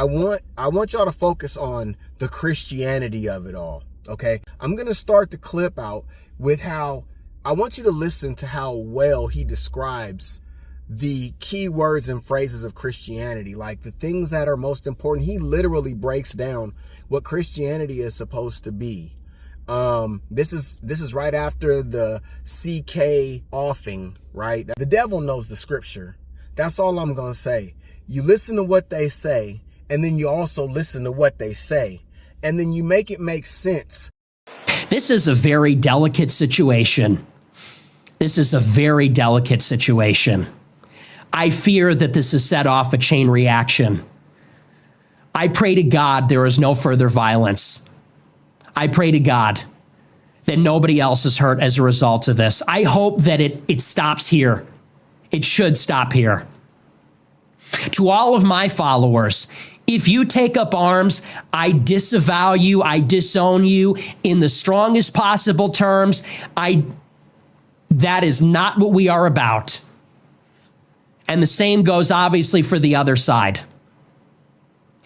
want y'all to focus on the Christianity of it all, okay? I'm going to start the clip out with how I want you to listen to how well he describes the key words and phrases of Christianity, like the things that are most important. He literally breaks down what Christianity is supposed to be. This is right after the CK offing, right? The devil knows the scripture. That's all I'm going to say. You listen to what they say, and then you also listen to what they say, and then you make it make sense. This is a very delicate situation. This is a very delicate situation. I fear that this has set off a chain reaction. I pray to God there is no further violence. I pray to God that nobody else is hurt as a result of this. I hope that it stops here. It should stop here. To all of my followers, if you take up arms, I disavow you, I disown you in the strongest possible terms. That is not what we are about. And the same goes obviously for the other side.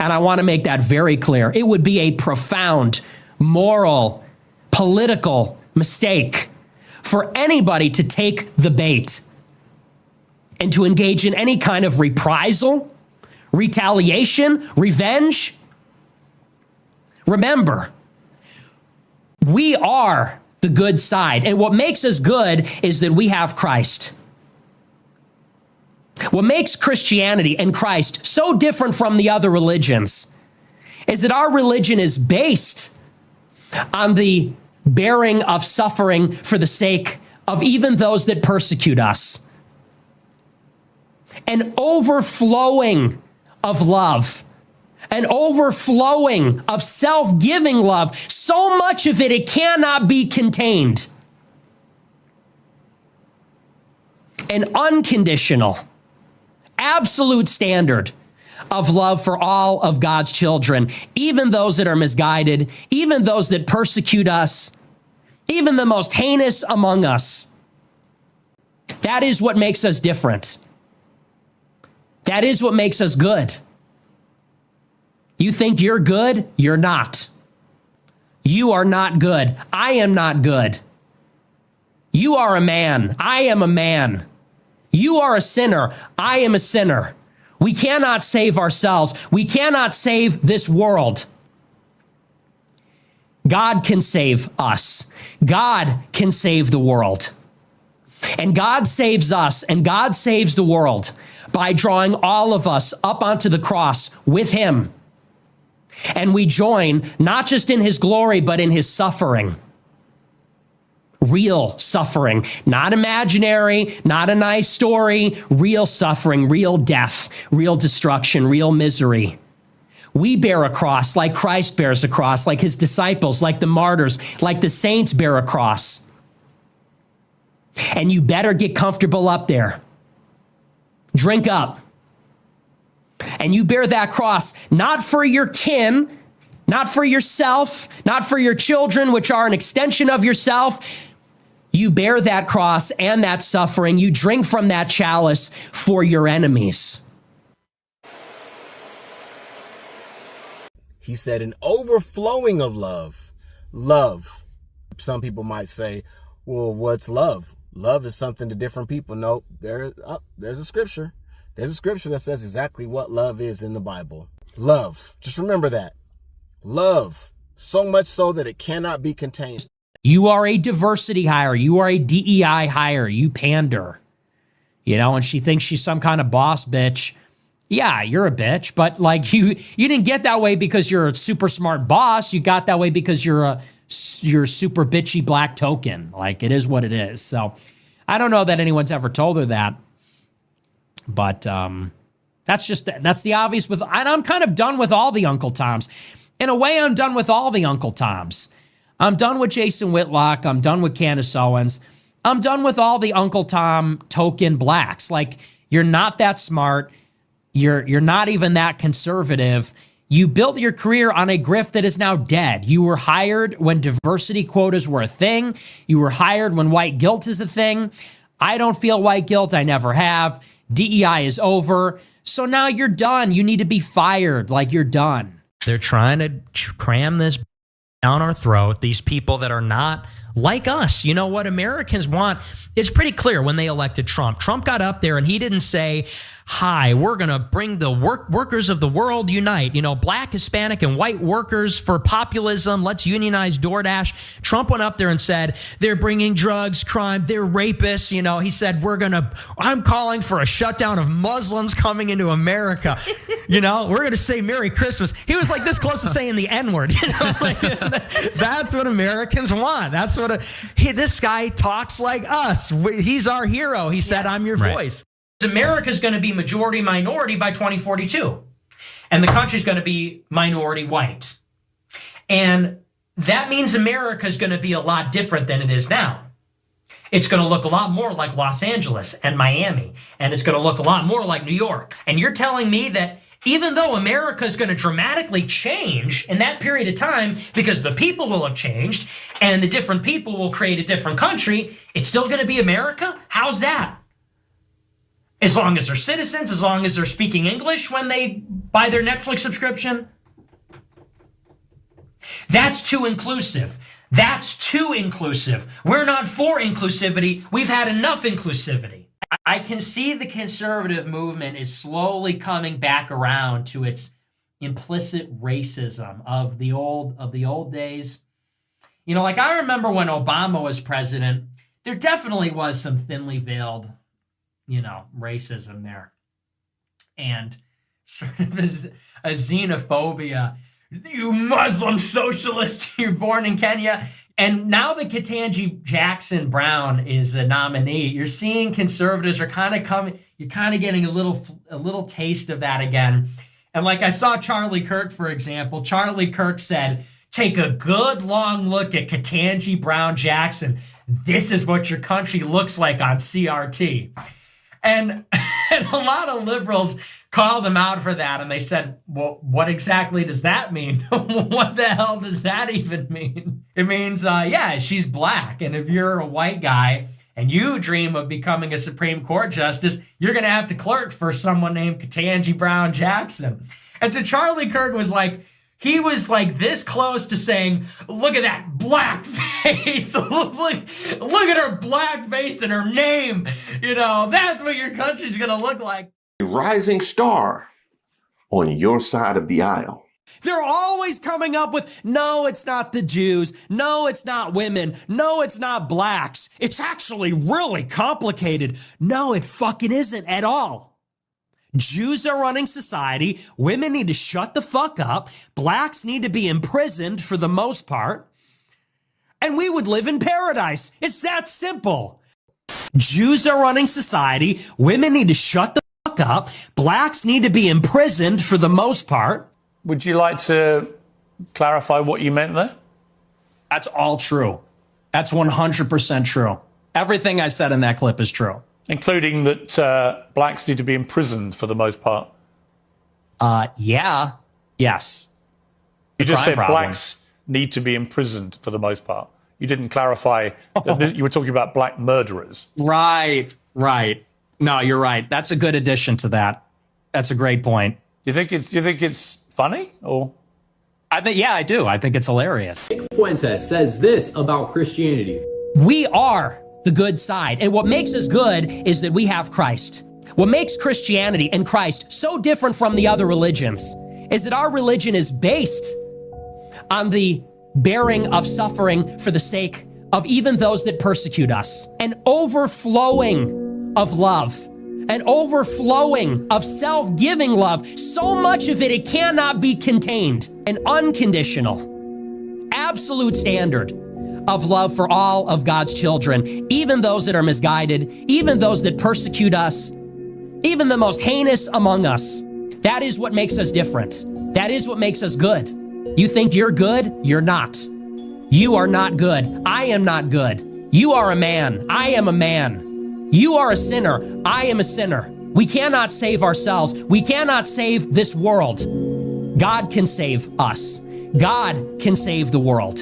And I want to make that very clear. It would be a profound moral, political mistake for anybody to take the bait and to engage in any kind of reprisal, retaliation, revenge. Remember, we are the good side. And what makes us good is that we have Christ. What makes Christianity and Christ so different from the other religions is that our religion is based on the bearing of suffering for the sake of even those that persecute us. An overflowing of love, an overflowing of self-giving love, so much of it cannot be contained. An unconditional, absolute standard of love for all of God's children, even those that are misguided, even those that persecute us, even the most heinous among us. That is what makes us different. That is what makes us good. You think you're good? You're not. You are not good. I am not good. You are a man. I am a man. You are a sinner. I am a sinner. We cannot save ourselves. We cannot save this world. God can save us. God can save the world. And God saves us and God saves the world by drawing all of us up onto the cross with him. And we join not just in his glory, but in his suffering. Real suffering, not imaginary, not a nice story, real suffering, real death, real destruction, real misery. We bear a cross like Christ bears a cross, like his disciples, like the martyrs, like the saints bear a cross. And you better get comfortable up there. Drink up. And you bear that cross, not for your kin, not for yourself, not for your children, which are an extension of yourself. You bear that cross and that suffering. You drink from that chalice for your enemies. He said an overflowing of love. Love. Some people might say, well, what's love? Love is something to different people. No, there's a scripture. There's a scripture that says exactly what love is in the Bible. Love. Just remember that. Love. So much so that it cannot be contained. You are a diversity hire. You are a DEI hire. You pander. You know, and she thinks she's some kind of boss bitch. Yeah, you're a bitch, but like you didn't get that way because you're a super smart boss. You got that way because you're super bitchy black token. Like, it is what it is. So I don't know that anyone's ever told her that. But that's the obvious and I'm kind of done with all the Uncle Toms. In a way, I'm done with all the Uncle Toms. I'm done with Jason Whitlock. I'm done with Candace Owens. I'm done with all the Uncle Tom token blacks. Like, you're not that smart. You're not even that conservative. You built your career on a grift that is now dead. You were hired when diversity quotas were a thing. You were hired when white guilt is a thing. I don't feel white guilt. I never have. DEI is over. So now you're done. You need to be fired. Like, you're done. They're trying to cram this down our throat. These people that are not like us. You know what Americans want? It's pretty clear when they elected Trump. Trump got up there and he didn't say, hi, we're going to bring the workers of the world unite. You know, black, Hispanic, and white workers for populism. Let's unionize DoorDash. Trump went up there and said, they're bringing drugs, crime, they're rapists. You know, he said, I'm calling for a shutdown of Muslims coming into America. You know, we're going to say Merry Christmas. He was like this close to saying the N-word. You know, like, that's what Americans want. That's what this guy talks like us. He's our hero. He said, I'm your voice. America's going to be majority minority by 2042. And the country's going to be minority white. And that means America's going to be a lot different than it is now. It's going to look a lot more like Los Angeles and Miami. And it's going to look a lot more like New York. And you're telling me that even though America is going to dramatically change in that period of time, because the people will have changed and the different people will create a different country, it's still going to be America? How's that? As long as they're citizens, as long as they're speaking English when they buy their Netflix subscription. That's too inclusive. That's too inclusive. We're not for inclusivity. We've had enough inclusivity. I can see the conservative movement is slowly coming back around to its implicit racism of the old days. You know, like I remember when Obama was president, there definitely was some thinly veiled, you know, racism there. And sort of a xenophobia. You Muslim socialist, you're born in Kenya. And now that Ketanji Jackson Brown is a nominee, you're seeing conservatives are kind of coming, you're kind of getting a little taste of that again. And like I saw Charlie Kirk, for example, Charlie Kirk said, take a good long look at Ketanji Brown Jackson. This is what your country looks like on CRT. And a lot of liberals called him out for that, and they said, well, what exactly does that mean? What the hell does that even mean? It means, yeah, she's black, and if you're a white guy and you dream of becoming a Supreme Court justice, you're going to have to clerk for someone named Ketanji Brown Jackson. And so Charlie Kirk was like, he was like this close to saying, look at that black face. look at her black face and her name. You know, that's what your country's going to look like. A rising star on your side of the aisle. They're always coming up with, no, it's not the Jews. No, it's not women. No, it's not blacks. It's actually really complicated. No, it fucking isn't at all. Jews are running society. Women need to shut the fuck up. Blacks need to be imprisoned for the most part. And we would live in paradise. It's that simple. Jews are running society. Women need to shut the fuck up. Blacks need to be imprisoned for the most part. Would you like to clarify what you meant there? That's all true. That's 100% true. Everything I said in that clip is true. Including that blacks need to be imprisoned for the most part. Yeah. Yes. You just said blacks need to be imprisoned for the most part. You didn't clarify that you were talking about black murderers. Right. No, you're right. That's a good addition to that. That's a great point. You think it's funny, or? Yeah, I do. I think it's hilarious. Nick Fuentes says this about Christianity. We are the good side. And what makes us good is that we have Christ. What makes Christianity and Christ so different from the other religions is that our religion is based on the bearing of suffering for the sake of even those that persecute us, an overflowing of love, an overflowing of self-giving love, so much of it cannot be contained, an unconditional, absolute standard of love for all of God's children, even those that are misguided, even those that persecute us, even the most heinous among us. That is what makes us different. That is what makes us good. You think you're good? You're not. You are not good. I am not good. You are a man. I am a man. You are a sinner. I am a sinner. We cannot save ourselves. We cannot save this world. God can save us. God can save the world.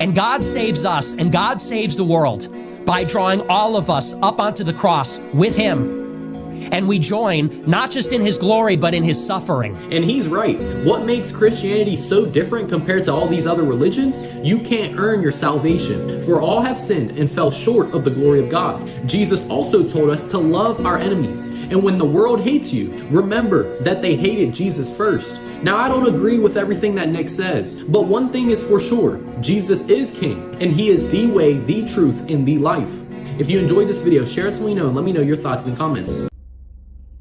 And God saves us, and God saves the world by drawing all of us up onto the cross with him. and we join not just in his glory, but in his suffering. And he's right. What makes Christianity so different compared to all these other religions? You can't earn your salvation, for all have sinned and fell short of the glory of God. Jesus also told us to love our enemies. And when the world hates you, remember that they hated Jesus first. Now, I don't agree with everything that Nick says, but one thing is for sure, Jesus is King, and he is the way, the truth, and the life. If you enjoyed this video, share it so we know, and let me know your thoughts in the comments.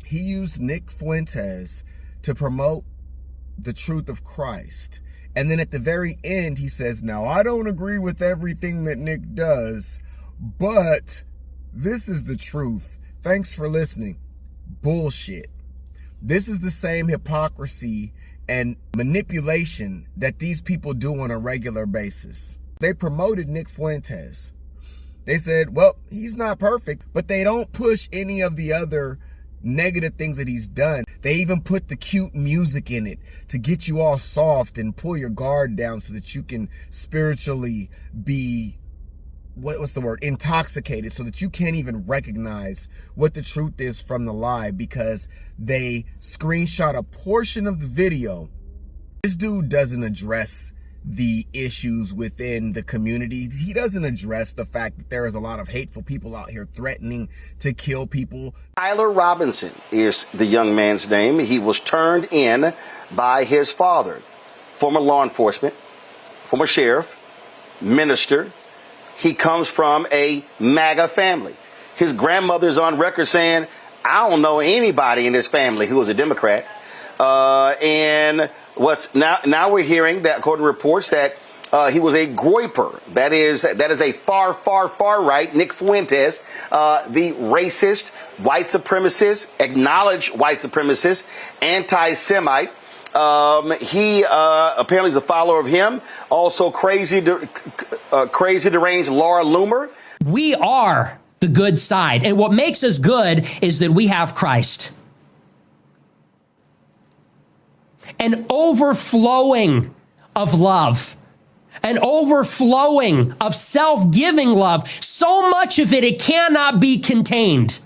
He used Nick Fuentes to promote the truth of Christ. And then at the very end, he says, now, I don't agree with everything that Nick does, but this is the truth. Thanks for listening. Bullshit. This is the same hypocrisy and manipulation that these people do on a regular basis. They promoted Nick Fuentes. They said, well, he's not perfect, but they don't push any of the other negative things that he's done. They even put the cute music in it to get you all soft and pull your guard down so that you can spiritually be, what's the word, intoxicated, so that you can't even recognize what the truth is from the lie, because they screenshot a portion of the video. This dude doesn't address the issues within the community. He doesn't address the fact that there is a lot of hateful people out here threatening to kill people. Tyler Robinson is the young man's name. He was turned in by his father, former law enforcement, former sheriff, minister. He comes from a MAGA family. His grandmother's on record saying, I don't know anybody in this family who was a Democrat. And what's now we're hearing that, according to reports, that he was a groyper. That is a far right Nick Fuentes, the racist, white supremacist, acknowledged white supremacist, anti-Semite. He apparently is a follower of him. Also crazy deranged Laura Loomer. We are the good side. And what makes us good is that we have Christ. An overflowing of love, an overflowing of self-giving love, so much of it, it cannot be contained.